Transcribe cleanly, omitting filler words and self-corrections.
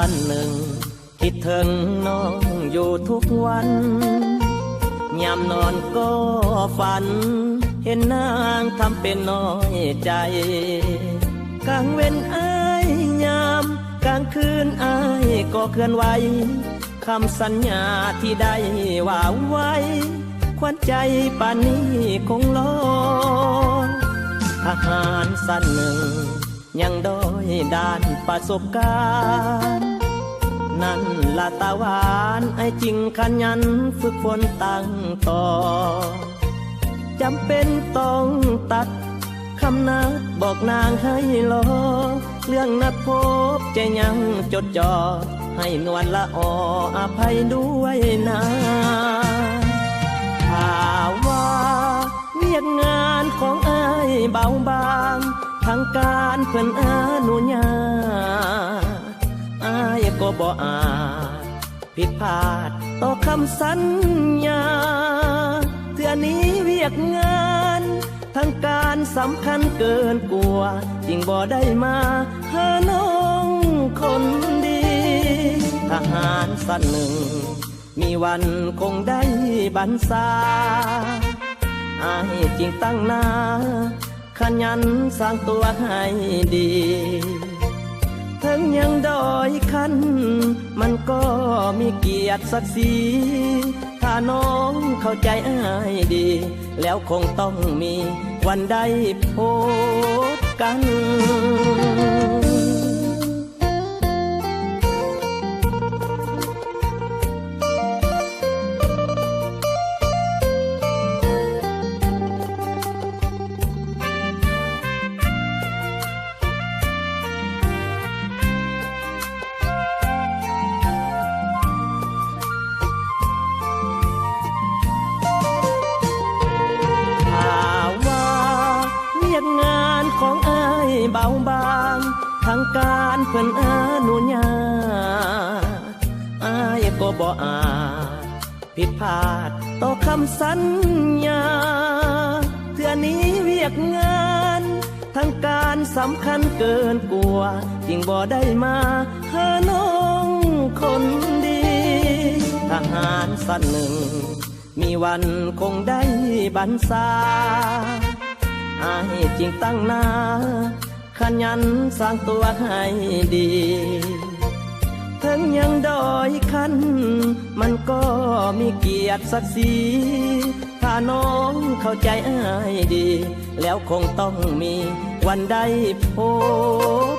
วันหนึ่งคิดถึงน้องอยู่ทุกวันยามนอนก็ฝันเห็นนางทำเป็นน้อยใจกลางเว้นอ้ายยามกลางคืนอ้ายก็เคลื่อนไหวคำสัญญาที่ได้ว่าไว้ควันใจป่านนี้คงรอทหารสั้นหนึ่งยังด้อยด้านประสบการณ์นั่นละตาหวานไอ้จริงขยันฝึกฝนตั้งต่อจำเป็นต้องตัดคำนัดบอกนางให้รอเรื่องนัดพบใจยังจดจ่อให้นวลละออภัยด้วยนะถ้าว่าเวียกงานของอ้ายเบาบางทางการเพิ่นอนุญาตอ้ายก็บ่อาจผิดพลาดต่อคำสัญญาเทื่อนี้เวียกงานทางการสำคัญเกินกลัวจึงบ่ได้มาหาน้องคนดีทหารสั้นหนึ่งมีวันคงได้บรรษาอ้ายจริงตั้งหน้าขยันสร้างตัวให้ดีถึงยังด้อยคันมันก็มีเกียรติศักดิ์ศรีถ้าน้องเข้าใจอ้ายดีแล้วคงต้องมีวันได้พบกันของอ้ายเบาบางทางการเพิ่นอนุญาตอ้ายก็บ่อาจผิดพลาดต่อคำสัญญาเทื่อนี้เวียกงานทางการสำคัญเกินกลัวจึงบ่ได้มาหาน้องคนดีทหารสั้นหนึ่งมีวันคงได้บรรษาอ้ายจริงตั้งหน้าขยันสร้างตัวให้ดีถึงยังด้อยคันมันก็มีเกียรติศักดิ์ศรีถ้าน้องเข้าใจอ้ายดีแล้วคงต้องมีวันได้พบ